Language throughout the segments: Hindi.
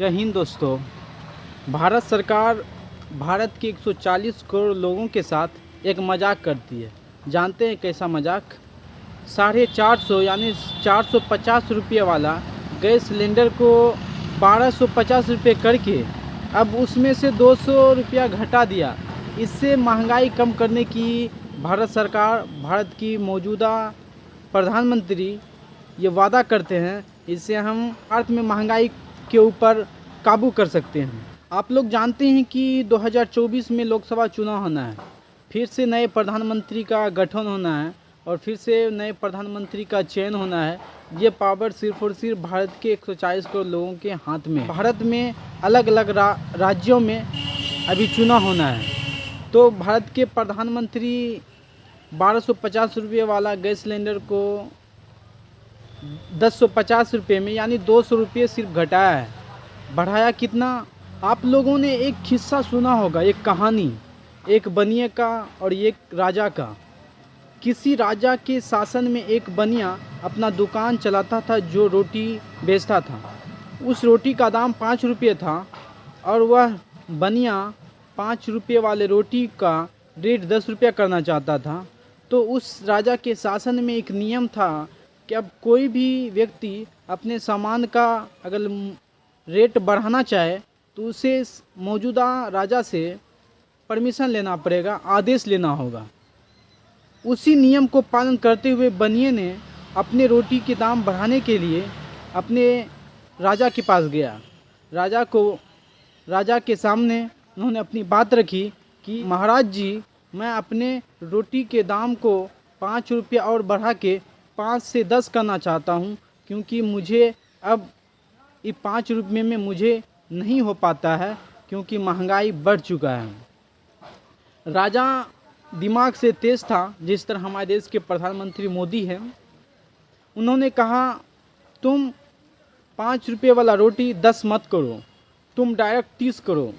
जय हिंद दोस्तों। भारत सरकार भारत के 140 करोड़ लोगों के साथ एक मजाक करती है। जानते हैं कैसा मजाक? 450 यानी 450 रुपये वाला गैस सिलेंडर को 1250 रुपये करके अब उसमें से 200 रुपया घटा दिया। इससे महंगाई कम करने की भारत सरकार, भारत की मौजूदा प्रधानमंत्री ये वादा करते हैं। इससे हम भारत में महंगाई के ऊपर काबू कर सकते हैं। आप लोग जानते हैं कि 2024 में लोकसभा चुनाव होना है, फिर से नए प्रधानमंत्री का गठन होना है और फिर से नए प्रधानमंत्री का चयन होना है। ये पावर सिर्फ और सिर्फ भारत के 140 करोड़ लोगों के हाथ में। भारत में अलग अलग राज्यों में अभी चुनाव होना है, तो भारत के प्रधानमंत्री 1250 रुपये वाला गैस सिलेंडर को 1050 रुपये में यानी 200 रुपये सिर्फ घटाया है। बढ़ाया कितना? आप लोगों ने एक किस्सा सुना होगा, एक कहानी, एक बनिए का और एक राजा का। किसी राजा के शासन में एक बनिया अपना दुकान चलाता था जो रोटी बेचता था। उस रोटी का दाम 5 रुपये था और वह बनिया 5 रुपये वाले रोटी का रेट 10 रुपया करना चाहता था। तो उस राजा के शासन में एक नियम था कि अब कोई भी व्यक्ति अपने सामान का अगर रेट बढ़ाना चाहे तो उसे मौजूदा राजा से परमिशन लेना पड़ेगा, आदेश लेना होगा। उसी नियम को पालन करते हुए बनिए ने अपने रोटी के दाम बढ़ाने के लिए अपने राजा के पास गया। राजा के सामने उन्होंने अपनी बात रखी कि महाराज जी, मैं अपने रोटी के दाम को 5 रुपया और बढ़ा के 5 से 10 करना चाहता हूँ, क्योंकि मुझे अब ये 5 रुपये में मुझे नहीं हो पाता है, क्योंकि महंगाई बढ़ चुका है। राजा दिमाग से तेज़ था, जिस तरह हमारे देश के प्रधानमंत्री मोदी हैं। उन्होंने कहा, तुम 5 रुपये वाला रोटी 10 मत करो, तुम डायरेक्ट 30 करो,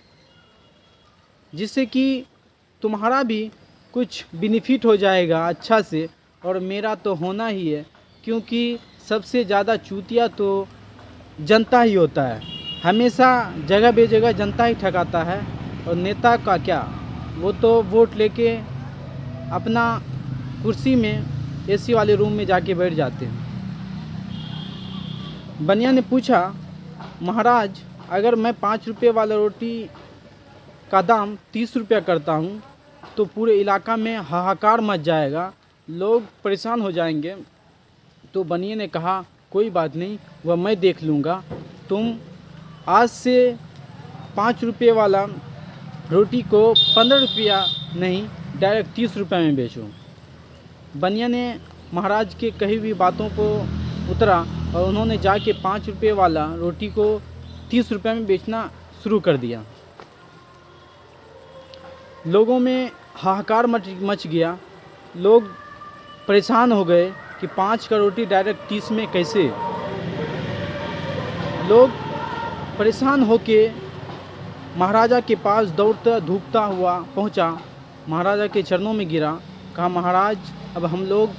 जिससे कि तुम्हारा भी कुछ बेनिफिट हो जाएगा अच्छा से, और मेरा तो होना ही है, क्योंकि सबसे ज़्यादा चूतिया तो जनता ही होता है। हमेशा जगह बेजगह जनता ही ठगाता है, और नेता का क्या, वो तो वोट लेके अपना कुर्सी में एसी वाले रूम में जाके बैठ जाते हैं। बनिया ने पूछा, महाराज, अगर मैं 5 रुपये वाला रोटी का दाम 30 रुपया करता हूँ तो पूरे इलाका में हाहाकार मच जाएगा, लोग परेशान हो जाएंगे। तो बनिए ने कहा, कोई बात नहीं, वह मैं देख लूँगा। तुम आज से 5 रुपये वाला रोटी को 15 रुपया नहीं, डायरेक्ट 30 रुपये में बेचो। बनिया ने महाराज के कही हुई बातों को उतरा और उन्होंने जाके 5 रुपये वाला रोटी को 30 रुपये में बेचना शुरू कर दिया। लोगों में हाहाकार मच गया। लोग परेशान हो गए कि 5 का रोटी डायरेक्ट 30 में कैसे। लोग परेशान होके महाराजा के पास दौड़ता धूपता हुआ पहुंचा, महाराजा के चरणों में गिरा, कहा, महाराज, अब हम लोग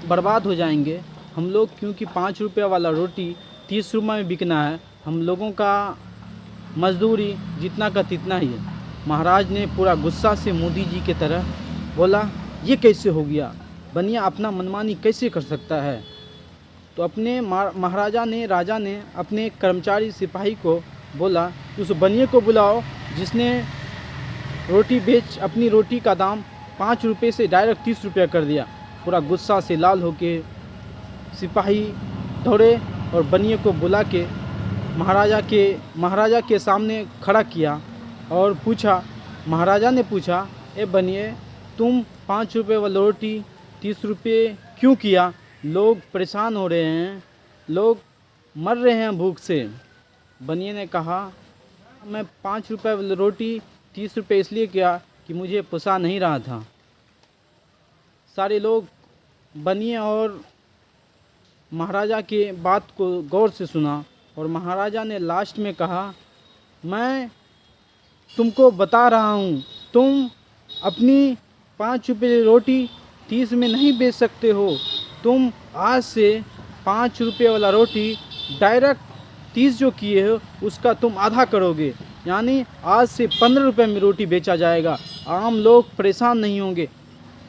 बर्बाद हो जाएंगे। हम लोग, क्योंकि 5 रुपये वाला रोटी 30 रुपये में बिकना है, हम लोगों का मजदूरी जितना का तितना ही है। महाराज ने पूरा गुस्सा से मोदी जी की तरह बोला, ये कैसे हो गया? बनिया अपना मनमानी कैसे कर सकता है? तो अपने राजा ने अपने कर्मचारी सिपाही को बोला, उस बनिए को बुलाओ जिसने अपनी रोटी का दाम 5 रुपये से डायरेक्ट 30 रुपया कर दिया। पूरा गुस्सा से लाल होके सिपाही दौड़े और बनिए को बुला के महाराजा के सामने खड़ा किया और पूछा। महाराजा ने पूछा, ए बनिए, तुम 5 रुपये वाला रोटी 30 रुपये क्यों किया? लोग परेशान हो रहे हैं, लोग मर रहे हैं भूख से। बनिए ने कहा, मैं 5 रुपये वाली रोटी 30 रुपये इसलिए किया कि मुझे पोसा नहीं रहा था। सारे लोग बनिए और महाराजा के बात को गौर से सुना और महाराजा ने लास्ट में कहा, मैं तुमको बता रहा हूँ, तुम अपनी 5 रुपये रोटी 30 में नहीं बेच सकते हो। तुम आज से 5 रुपये वाला रोटी डायरेक्ट 30 जो किए हो उसका तुम आधा करोगे, यानी आज से 15 रुपये में रोटी बेचा जाएगा। आम लोग परेशान नहीं होंगे।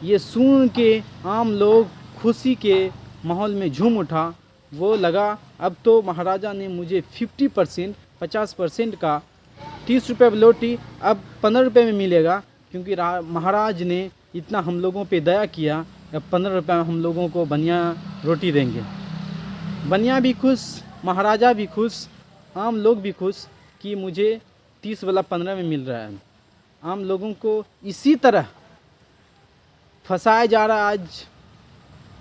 ये सुन के आम लोग खुशी के माहौल में झूम उठा। वो लगा अब तो महाराजा ने मुझे 50% का 30 रुपये रोटी अब 15 रुपये में मिलेगा, क्योंकि महाराज ने इतना हम लोगों पे दया किया। अब 15 रुपये में हम लोगों को बनिया रोटी देंगे। बनिया भी खुश, महाराजा भी खुश, आम लोग भी खुश कि मुझे 30 वाला 15 में मिल रहा है। आम लोगों को इसी तरह फंसाया जा रहा है। आज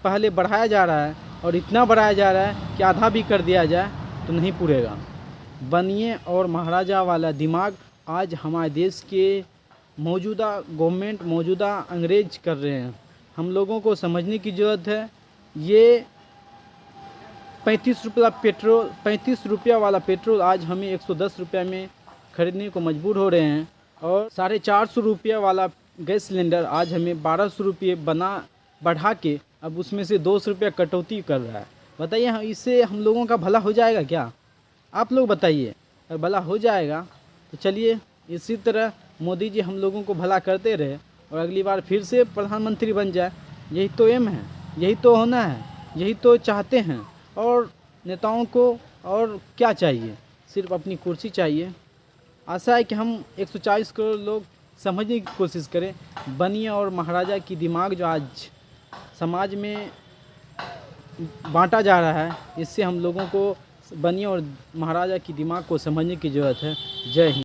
पहले बढ़ाया जा रहा है और इतना बढ़ाया जा रहा है कि आधा भी कर दिया जाए तो नहीं पूरेगा। बनिए और महाराजा वाला दिमाग आज हमारे देश के मौजूदा गवर्नमेंट, मौजूदा अंग्रेज कर रहे हैं। हम लोगों को समझने की ज़रूरत है। ये 35 रुपया वाला पेट्रोल आज हमें 110 रुपये में ख़रीदने को मजबूर हो रहे हैं, और 450 रुपया वाला गैस सिलेंडर आज हमें 1200 रुपये बढ़ा के अब उसमें से 200 रुपया कटौती कर रहा है। बताइए, इससे हम लोगों का भला हो जाएगा क्या? आप लोग बताइए। अगर भला हो जाएगा तो चलिए इसी तरह मोदी जी हम लोगों को भला करते रहे और अगली बार फिर से प्रधानमंत्री बन जाए। यही तो एम है, यही तो होना है, यही तो चाहते हैं। और नेताओं को और क्या चाहिए? सिर्फ अपनी कुर्सी चाहिए। आशा है कि हम 140 करोड़ लोग समझने की कोशिश करें। बनिए और महाराजा की दिमाग जो आज समाज में बांटा जा रहा है, इससे हम लोगों को बनिए और महाराजा की दिमाग को समझने की ज़रूरत है। जय हिंद।